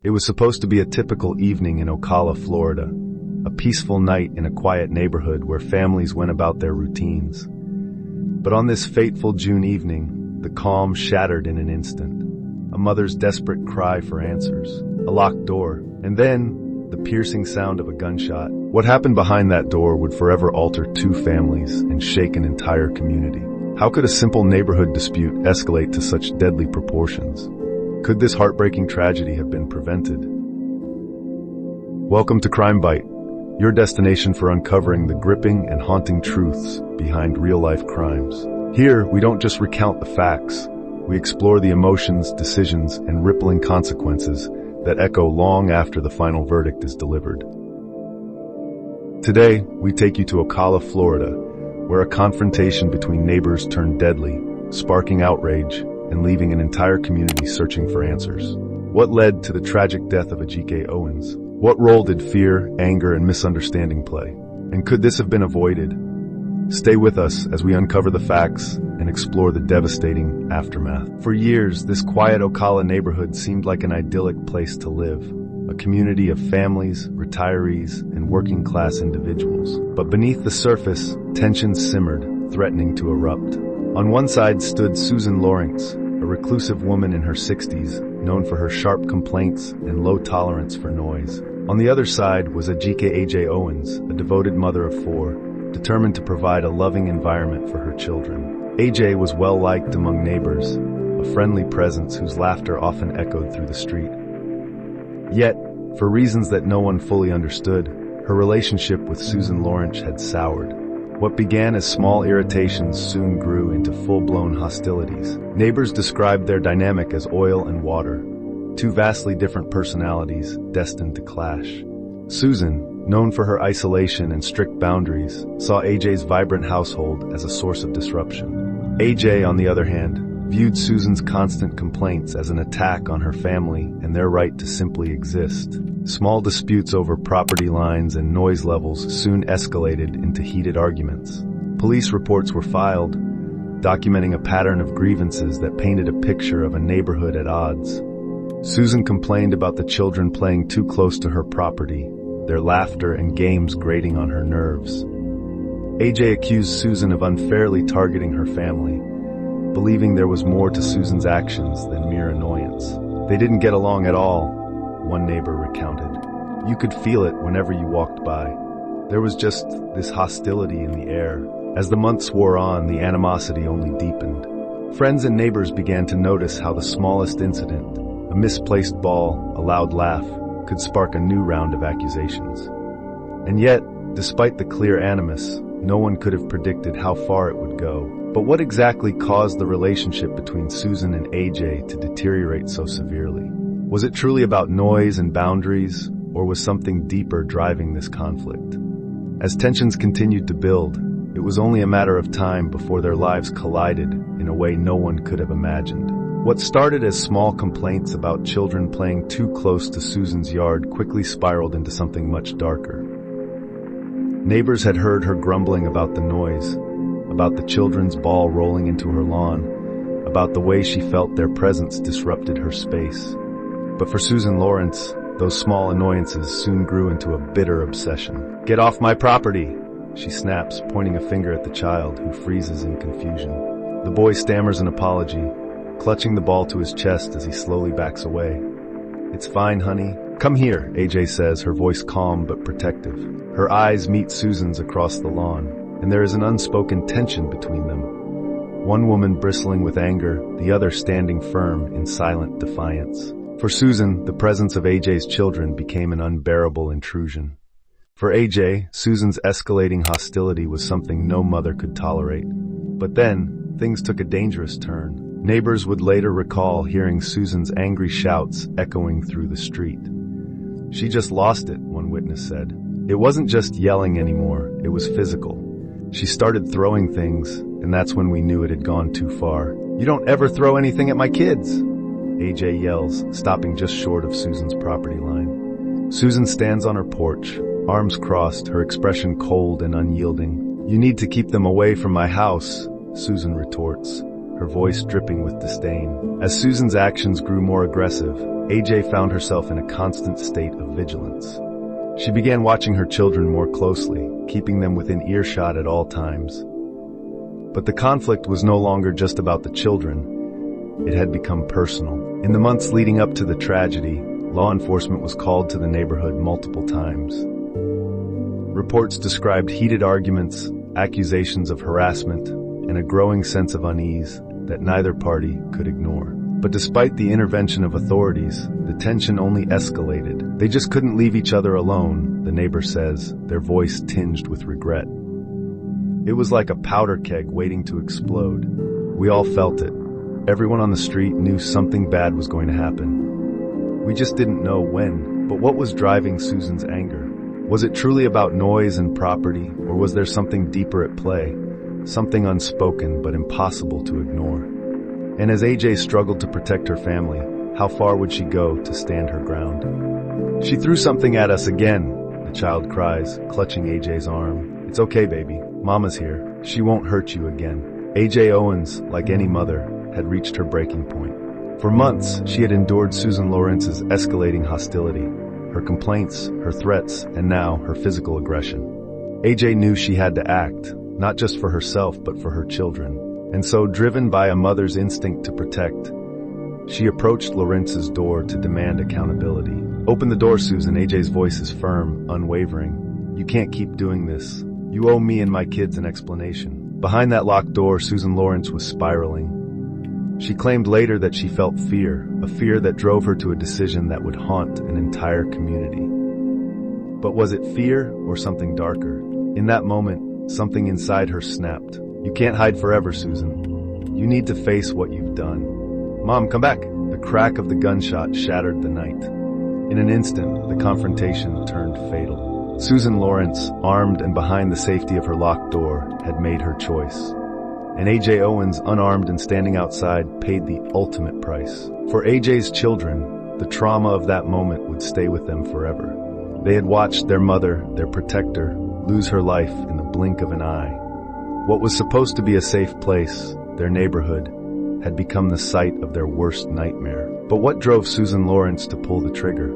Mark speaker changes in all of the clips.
Speaker 1: It was supposed to be a typical evening in Ocala, Florida, a peaceful night in a quiet neighborhood where families went about their routines. But on this fateful June evening, the calm shattered in an instant. A mother's desperate cry for answers, a locked door, and then the piercing sound of a gunshot. What happened behind that door would forever alter two families and shake an entire community. How could a simple neighborhood dispute escalate to such deadly proportions? Could this heartbreaking tragedy have been prevented? Welcome to CrimeByte, your destination for uncovering the gripping and haunting truths behind real-life crimes. Here, we don't just recount the facts. We explore the emotions, decisions, and rippling consequences that echo long after the final verdict is delivered. Today, we take you to Ocala, Florida, where a confrontation between neighbors turned deadly, sparking outrage and leaving an entire community searching for answers. What led to the tragic death of G.K. Owens? What role did fear, anger, and misunderstanding play? And could this have been avoided? Stay with us as we uncover the facts and explore the devastating aftermath. For years, this quiet Ocala neighborhood seemed like an idyllic place to live, a community of families, retirees, and working-class individuals. But beneath the surface, tensions simmered, threatening to erupt. On one side stood Susan Lawrence, a reclusive woman in her 60s, known for her sharp complaints and low tolerance for noise. On the other side was G.K. Owens, a devoted mother of 4, determined to provide a loving environment for her children. AJ was well-liked among neighbors, a friendly presence whose laughter often echoed through the street. Yet, for reasons that no one fully understood, her relationship with Susan Lawrence had soured. What began as small irritations soon grew into full-blown hostilities. Neighbors described their dynamic as oil and water, two vastly different personalities destined to clash. Susan, known for her isolation and strict boundaries, saw AJ's vibrant household as a source of disruption. AJ, on the other hand, viewed Susan's constant complaints as an attack on her family and their right to simply exist. Small disputes over property lines and noise levels soon escalated into heated arguments. Police reports were filed, documenting a pattern of grievances that painted a picture of a neighborhood at odds. Susan complained about the children playing too close to her property, their laughter and games grating on her nerves. AJ accused Susan of unfairly targeting her family, believing there was more to Susan's actions than mere annoyance. They didn't get along at all, one neighbor recounted. You could feel it whenever you walked by. There was just this hostility in the air. As the months wore on, the animosity only deepened. Friends and neighbors began to notice how the smallest incident, a misplaced ball, a loud laugh, could spark a new round of accusations. And yet, despite the clear animus, no one could have predicted how far it would go. But what exactly caused the relationship between Susan and AJ to deteriorate so severely? Was it truly about noise and boundaries, or was something deeper driving this conflict? As tensions continued to build, it was only a matter of time before their lives collided in a way no one could have imagined. What started as small complaints about children playing too close to Susan's yard quickly spiraled into something much darker. Neighbors had heard her grumbling about the noise, about the children's ball rolling into her lawn, about the way she felt their presence disrupted her space. But for Susan Lawrence, those small annoyances soon grew into a bitter obsession. "Get off my property!" she snaps, pointing a finger at the child, who freezes in confusion. The boy stammers an apology, clutching the ball to his chest as he slowly backs away. "It's fine, honey. Come here," AJ says, her voice calm but protective. Her eyes meet Susan's across the lawn, and there is an unspoken tension between them. One woman bristling with anger, the other standing firm in silent defiance. For Susan, the presence of AJ's children became an unbearable intrusion. For AJ, Susan's escalating hostility was something no mother could tolerate. But then, things took a dangerous turn. Neighbors would later recall hearing Susan's angry shouts echoing through the street. "She just lost it," one witness said. It wasn't just yelling anymore, it was physical. She started throwing things, and that's when we knew it had gone too far. "You don't ever throw anything at my kids," AJ yells, stopping just short of Susan's property line. Susan stands on her porch, arms crossed, her expression cold and unyielding. "You need to keep them away from my house," Susan retorts, her voice dripping with disdain. As Susan's actions grew more aggressive, AJ found herself in a constant state of vigilance. She began watching her children more closely, keeping them within earshot at all times. But the conflict was no longer just about the children. It had become personal. In the months leading up to the tragedy, law enforcement was called to the neighborhood multiple times. Reports described heated arguments, accusations of harassment, and a growing sense of unease that neither party could ignore. But despite the intervention of authorities, the tension only escalated. They just couldn't leave each other alone, the neighbor says, their voice tinged with regret. It was like a powder keg waiting to explode. We all felt it. Everyone on the street knew something bad was going to happen. We just didn't know when. But what was driving Susan's anger? Was it truly about noise and property, or was there something deeper at play? Something unspoken but impossible to ignore. And as AJ struggled to protect her family, how far would she go to stand her ground? "She threw something at us again," the child cries, clutching AJ's arm. "It's okay, baby. Mama's here. She won't hurt you again." AJ Owens, like any mother, had reached her breaking point. For months, she had endured Susan Lawrence's escalating hostility, her complaints, her threats, and now her physical aggression. AJ knew she had to act, not just for herself but for her children. And so, driven by a mother's instinct to protect, she approached Lawrence's door to demand accountability. "Open the door, Susan." AJ's voice is firm, unwavering. "You can't keep doing this. You owe me and my kids an explanation." Behind that locked door, Susan Lawrence was spiraling. She claimed later that she felt fear, a fear that drove her to a decision that would haunt an entire community. But was it fear or something darker? In that moment, something inside her snapped. "You can't hide forever, Susan. You need to face what you've done." "Mom, come back!" The crack of the gunshot shattered the night. In an instant, the confrontation turned fatal. Susan Lawrence, armed and behind the safety of her locked door, had made her choice. And AJ Owens, unarmed and standing outside, paid the ultimate price. For AJ's children, the trauma of that moment would stay with them forever. They had watched their mother, their protector, lose her life in the blink of an eye. What was supposed to be a safe place, their neighborhood, had become the site of their worst nightmare. But what drove Susan Lawrence to pull the trigger?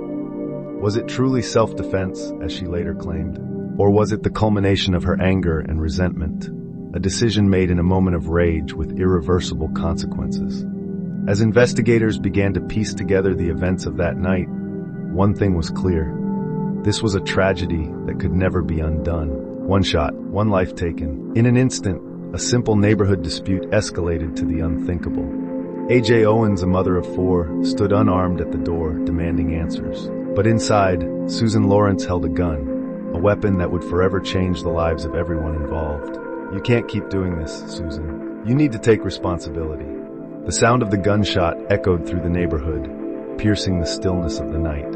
Speaker 1: Was it truly self-defense, as she later claimed? Or was it the culmination of her anger and resentment? A decision made in a moment of rage with irreversible consequences. As investigators began to piece together the events of that night, one thing was clear. This was a tragedy that could never be undone. One shot, one life taken. In an instant, a simple neighborhood dispute escalated to the unthinkable. AJ Owens, a mother of 4, stood unarmed at the door, demanding answers. But inside, Susan Lawrence held a gun, a weapon that would forever change the lives of everyone involved. "You can't keep doing this, Susan. You need to take responsibility." The sound of the gunshot echoed through the neighborhood, piercing the stillness of the night.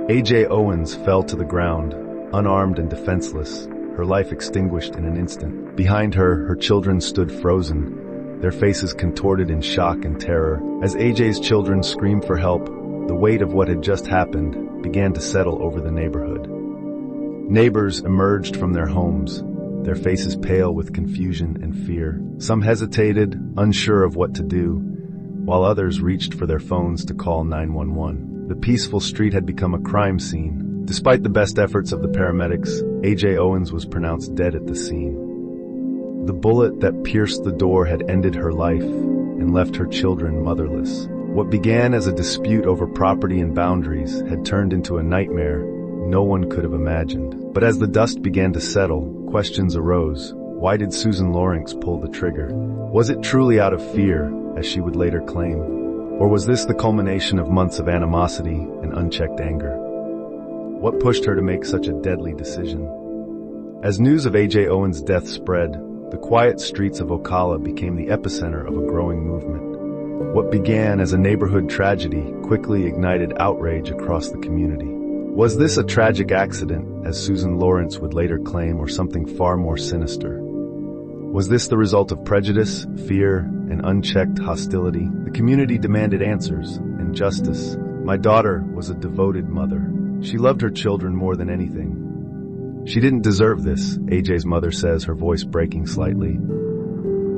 Speaker 1: AJ Owens fell to the ground, unarmed and defenseless, her life extinguished in an instant. Behind her, her children stood frozen, their faces contorted in shock and terror. As AJ's children screamed for help, the weight of what had just happened began to settle over the neighborhood. Neighbors emerged from their homes, their faces pale with confusion and fear. Some hesitated, unsure of what to do, while others reached for their phones to call 911. The peaceful street had become a crime scene. Despite the best efforts of the paramedics, AJ Owens was pronounced dead at the scene. The bullet that pierced the door had ended her life and left her children motherless. What began as a dispute over property and boundaries had turned into a nightmare no one could have imagined. But as the dust began to settle, questions arose. Why did Susan Lawrence pull the trigger? Was it truly out of fear, as she would later claim? Or was this the culmination of months of animosity and unchecked anger? What pushed her to make such a deadly decision? As news of AJ Owens' death spread, the quiet streets of Ocala became the epicenter of a growing movement. What began as a neighborhood tragedy quickly ignited outrage across the community. Was this a tragic accident, as Susan Lawrence would later claim, or something far more sinister? Was this the result of prejudice, fear, and unchecked hostility? The community demanded answers and justice. "My daughter was a devoted mother. She loved her children more than anything. She didn't deserve this," AJ's mother says, her voice breaking slightly.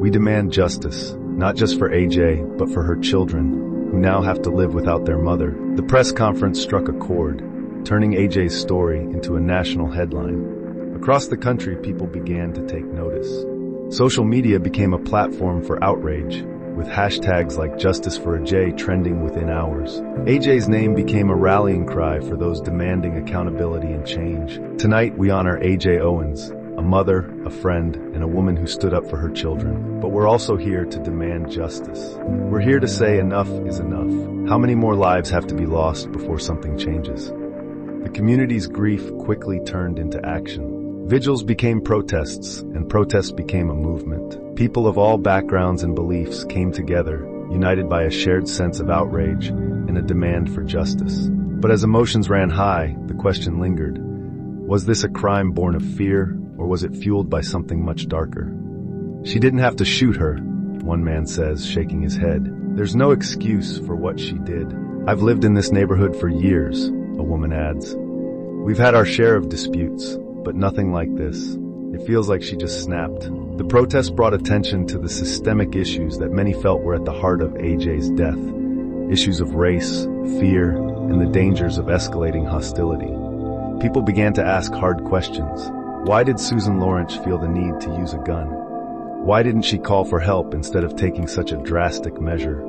Speaker 1: "We demand justice, not just for AJ, but for her children, who now have to live without their mother. The press conference struck a chord, turning AJ's story into a national headline. Across the country, people began to take notice. Social media became a platform for outrage, with hashtags like Justice for AJ trending within hours. AJ's name became a rallying cry for those demanding accountability and change. Tonight, we honor AJ Owens, a mother, a friend, and a woman who stood up for her children. But we're also here to demand justice. We're here to say enough is enough. How many more lives have to be lost before something changes? The community's grief quickly turned into action. Vigils became protests, and protests became a movement. People of all backgrounds and beliefs came together, united by a shared sense of outrage and a demand for justice. But as emotions ran high, the question lingered. Was this a crime born of fear, or was it fueled by something much darker? She didn't have to shoot her, one man says, shaking his head. There's no excuse for what she did. I've lived in this neighborhood for years, a woman adds. We've had our share of disputes, but nothing like this. It feels like she just snapped. The protest brought attention to the systemic issues that many felt were at the heart of AJ's death. Issues of race, fear, and the dangers of escalating hostility. People began to ask hard questions. Why did Susan Lawrence feel the need to use a gun? Why didn't she call for help instead of taking such a drastic measure?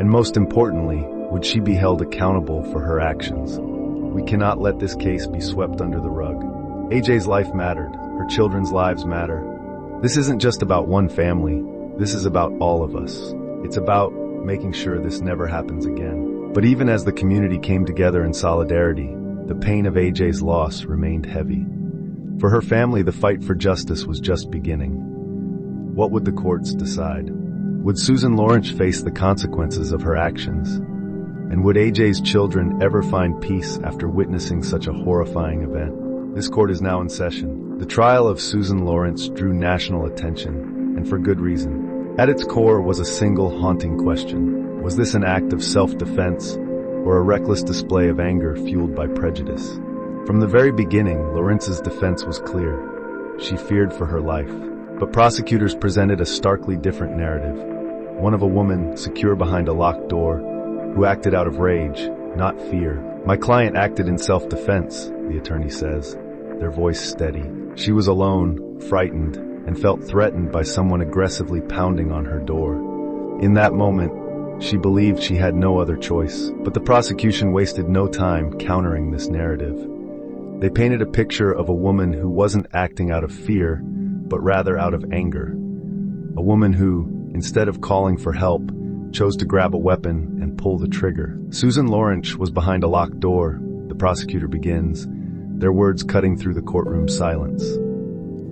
Speaker 1: And most importantly, would she be held accountable for her actions? We cannot let this case be swept under the rug. AJ's life mattered. Her children's lives matter. This isn't just about one family. This is about all of us. It's about making sure this never happens again. But even as the community came together in solidarity, the pain of AJ's loss remained heavy. For her family, the fight for justice was just beginning. What would the courts decide? Would Susan Lawrence face the consequences of her actions? And would AJ's children ever find peace after witnessing such a horrifying event? This court is now in session. The trial of Susan Lawrence drew national attention, and for good reason. At its core was a single haunting question. Was this an act of self-defense, or a reckless display of anger fueled by prejudice? From the very beginning, Lawrence's defense was clear. She feared for her life. But prosecutors presented a starkly different narrative. One of a woman, secure behind a locked door, who acted out of rage, not fear. My client acted in self-defense, the attorney says, their voice steady. She was alone, frightened, and felt threatened by someone aggressively pounding on her door. In that moment, she believed she had no other choice, but the prosecution wasted no time countering this narrative. They painted a picture of a woman who wasn't acting out of fear, but rather out of anger. A woman who, instead of calling for help, chose to grab a weapon and pull the trigger. Susan Lawrence was behind a locked door, the prosecutor begins, their words cutting through the courtroom silence.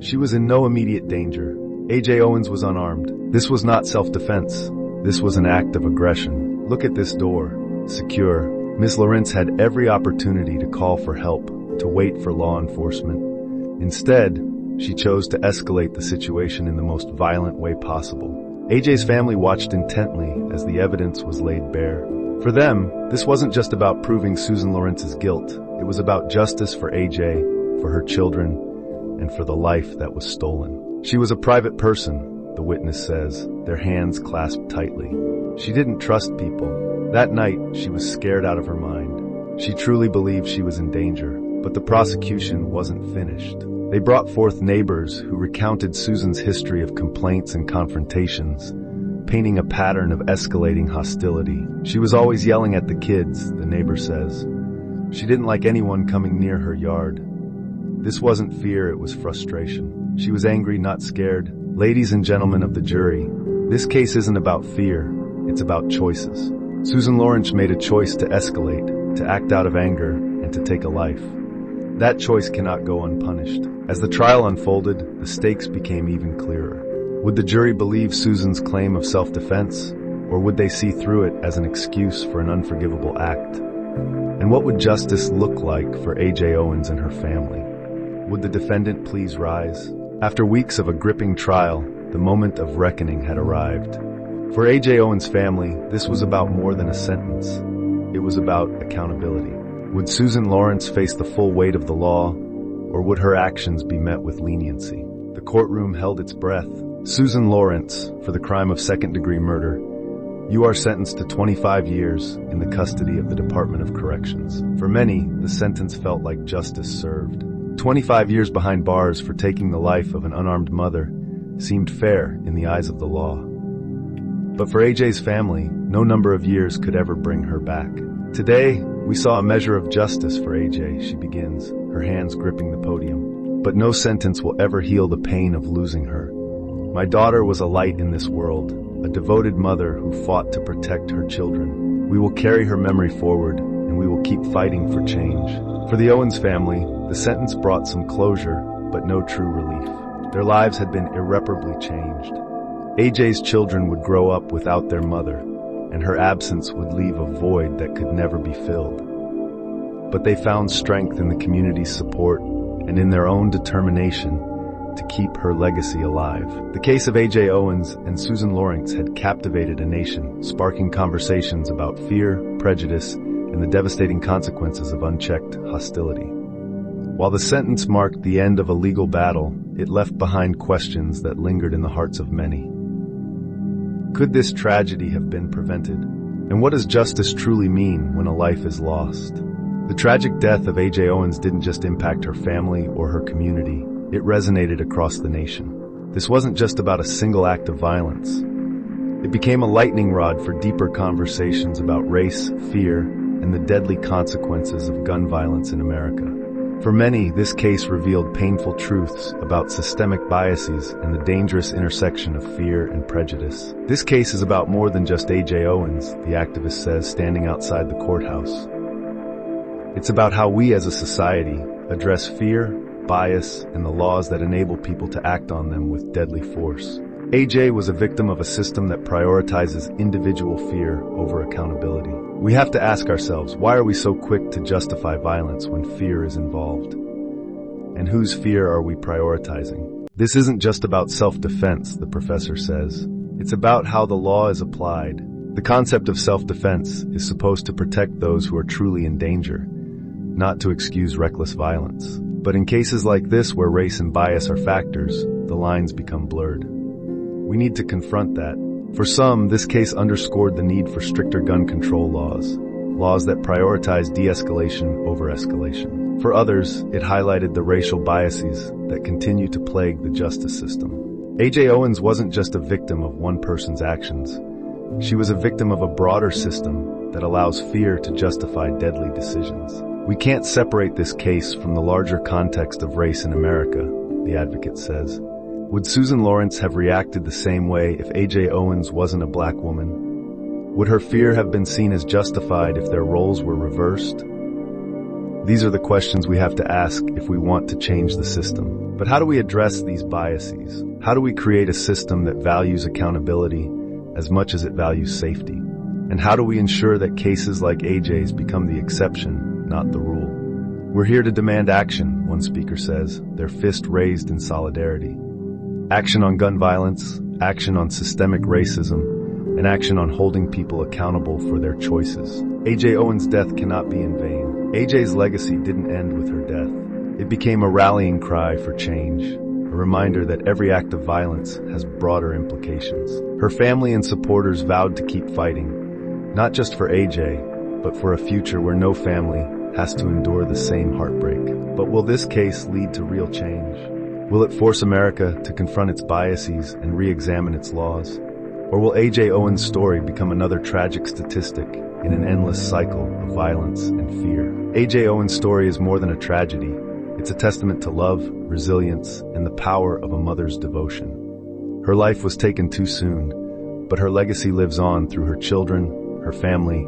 Speaker 1: She was in no immediate danger. AJ Owens was unarmed. This was not self-defense. This was an act of aggression. Look at this door. Secure. Ms. Lawrence had every opportunity to call for help, to wait for law enforcement. Instead, she chose to escalate the situation in the most violent way possible. AJ's family watched intently as the evidence was laid bare. For them, this wasn't just about proving Susan Lawrence's guilt. It was about justice for AJ, for her children, and for the life that was stolen. She was a private person, the witness says, their hands clasped tightly. She didn't trust people. That night, she was scared out of her mind. She truly believed she was in danger, but the prosecution wasn't finished. They brought forth neighbors who recounted Susan's history of complaints and confrontations, painting a pattern of escalating hostility. She was always yelling at the kids, the neighbor says. She didn't like anyone coming near her yard. This wasn't fear, it was frustration. She was angry, not scared. Ladies and gentlemen of the jury, this case isn't about fear, it's about choices. Susan Lawrence made a choice to escalate, to act out of anger, and to take a life. That choice cannot go unpunished. As the trial unfolded, the stakes became even clearer. Would the jury believe Susan's claim of self-defense, or would they see through it as an excuse for an unforgivable act? And what would justice look like for AJ Owens and her family? Would the defendant please rise? After weeks of a gripping trial, the moment of reckoning had arrived. For AJ Owens' family, this was about more than a sentence. It was about accountability. Would Susan Lawrence face the full weight of the law, or would her actions be met with leniency? The courtroom held its breath. Susan Lawrence, for the crime of second-degree murder, You are sentenced to 25 years in the custody of the Department of Corrections. For many, the sentence felt like justice served. 25 years behind bars for taking the life of an unarmed mother seemed fair in the eyes of the law. But for AJ's family, no number of years could ever bring her back. Today, we saw a measure of justice for AJ, she begins, her hands gripping the podium. But no sentence will ever heal the pain of losing her. My daughter was a light in this world, a devoted mother who fought to protect her children. We will carry her memory forward, and we will keep fighting for change. For the Owens family, the sentence brought some closure, but no true relief. Their lives had been irreparably changed. AJ's children would grow up without their mother, and her absence would leave a void that could never be filled. But they found strength in the community's support and in their own determination to keep her legacy alive. The case of AJ Owens and Susan Lawrence had captivated a nation, sparking conversations about fear, prejudice, and the devastating consequences of unchecked hostility. While the sentence marked the end of a legal battle, it left behind questions that lingered in the hearts of many. Could this tragedy have been prevented? And what does justice truly mean when a life is lost? The tragic death of AJ Owens didn't just impact her family or her community, it resonated across the nation. This wasn't just about a single act of violence. It became a lightning rod for deeper conversations about race, fear, and the deadly consequences of gun violence in America. For many, this case revealed painful truths about systemic biases and the dangerous intersection of fear and prejudice. This case is about more than just AJ Owens, the activist says, standing outside the courthouse. It's about how we as a society address fear, bias, and the laws that enable people to act on them with deadly force. AJ was a victim of a system that prioritizes individual fear over accountability. We have to ask ourselves, why are we so quick to justify violence when fear is involved? And whose fear are we prioritizing? This isn't just about self-defense, the professor says. It's about how the law is applied. The concept of self-defense is supposed to protect those who are truly in danger, not to excuse reckless violence. But in cases like this where race and bias are factors, the lines become blurred. We need to confront that. For some, this case underscored the need for stricter gun control laws that prioritize de-escalation over escalation. For others, it highlighted the racial biases that continue to plague the justice system. AJ Owens wasn't just a victim of one person's actions. She was a victim of a broader system that allows fear to justify deadly decisions. We can't separate this case from the larger context of race in America, the advocate says. Would Susan Lawrence have reacted the same way if AJ Owens wasn't a black woman? Would her fear have been seen as justified if their roles were reversed? These are the questions we have to ask if we want to change the system. But how do we address these biases? How do we create a system that values accountability as much as it values safety? And how do we ensure that cases like AJ's become the exception, not the rule? We're here to demand action, one speaker says, their fist raised in solidarity. Action on gun violence, action on systemic racism, and action on holding people accountable for their choices. AJ Owens' death cannot be in vain. AJ's legacy didn't end with her death. It became a rallying cry for change, a reminder that every act of violence has broader implications. Her family and supporters vowed to keep fighting, not just for AJ, but for a future where no family has to endure the same heartbreak. But will this case lead to real change? Will it force America to confront its biases and re-examine its laws? Or will AJ Owens' story become another tragic statistic in an endless cycle of violence and fear? AJ Owens' story is more than a tragedy. It's a testament to love, resilience, and the power of a mother's devotion. Her life was taken too soon, but her legacy lives on through her children, her family,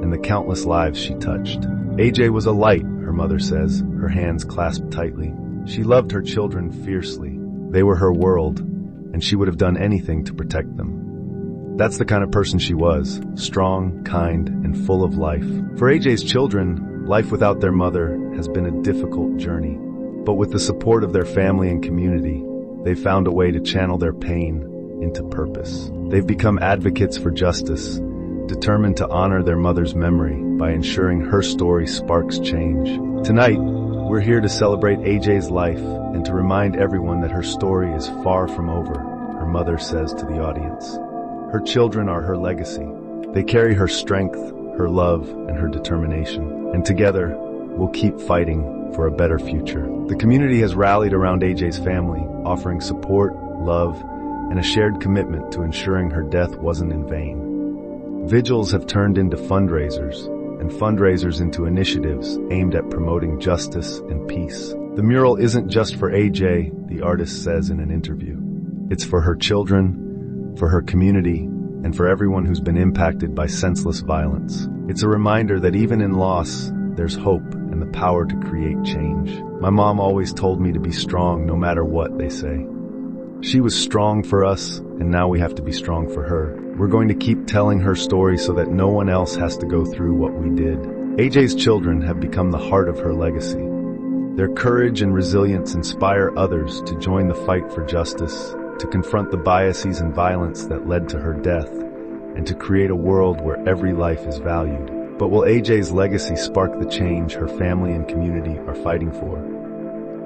Speaker 1: and the countless lives she touched. AJ was a light, her mother says, her hands clasped tightly. She loved her children fiercely. They were her world, and she would have done anything to protect them. That's the kind of person she was, strong, kind, and full of life. For AJ's children, life without their mother has been a difficult journey. But with the support of their family and community, they've found a way to channel their pain into purpose. They've become advocates for justice, determined to honor their mother's memory by ensuring her story sparks change. Tonight, we're here to celebrate AJ's life and to remind everyone that her story is far from over, her mother says to the audience. Her children are her legacy, They carry her strength, her love, and her determination. And together, we'll keep fighting for a better future. The community has rallied around AJ's family, offering support, love, and a shared commitment to ensuring her death wasn't in vain. Vigils have turned into fundraisers, and fundraisers into initiatives aimed at promoting justice and peace. The mural isn't just for AJ, the artist says in an interview. It's for her children, for her community, and for everyone who's been impacted by senseless violence. It's a reminder that even in loss, there's hope and the power to create change. My mom always told me to be strong no matter what, they say. She was strong for us, and now we have to be strong for her. We're going to keep telling her story so that no one else has to go through what we did. AJ's children have become the heart of her legacy. Their courage and resilience inspire others to join the fight for justice, to confront the biases and violence that led to her death, and to create a world where every life is valued. But will AJ's legacy spark the change her family and community are fighting for?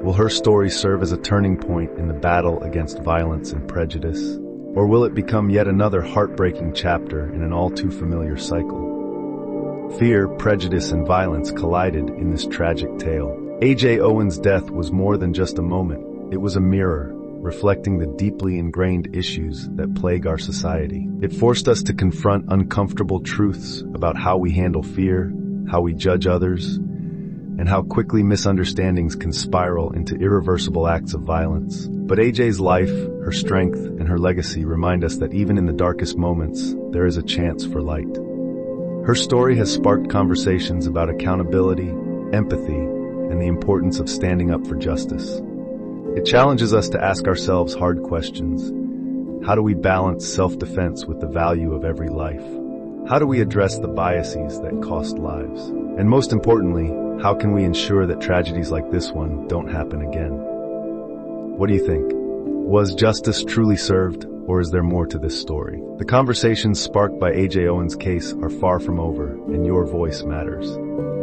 Speaker 1: Will her story serve as a turning point in the battle against violence and prejudice? Or will it become yet another heartbreaking chapter in an all-too-familiar cycle? Fear, prejudice, and violence collided in this tragic tale. AJ Owen's death was more than just a moment. It was a mirror, reflecting the deeply ingrained issues that plague our society. It forced us to confront uncomfortable truths about how we handle fear, how we judge others, and how quickly misunderstandings can spiral into irreversible acts of violence. But AJ's life, her strength, and her legacy remind us that even in the darkest moments, there is a chance for light. Her story has sparked conversations about accountability, empathy, and the importance of standing up for justice. It challenges us to ask ourselves hard questions. How do we balance self-defense with the value of every life? How do we address the biases that cost lives? And most importantly, how can we ensure that tragedies like this one don't happen again? What do you think? Was justice truly served, or is there more to this story? The conversations sparked by AJ Owen's case are far from over, and your voice matters.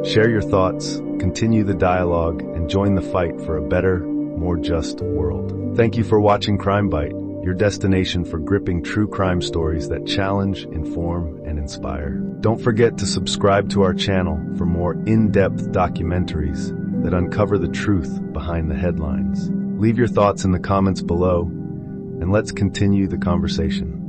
Speaker 1: Share your thoughts, continue the dialogue, and join the fight for a better, more just world. Thank you for watching CrimeByte, your destination for gripping true crime stories that challenge, inform, and inspire. Don't forget to subscribe to our channel for more in-depth documentaries that uncover the truth behind the headlines. Leave your thoughts in the comments below, and let's continue the conversation.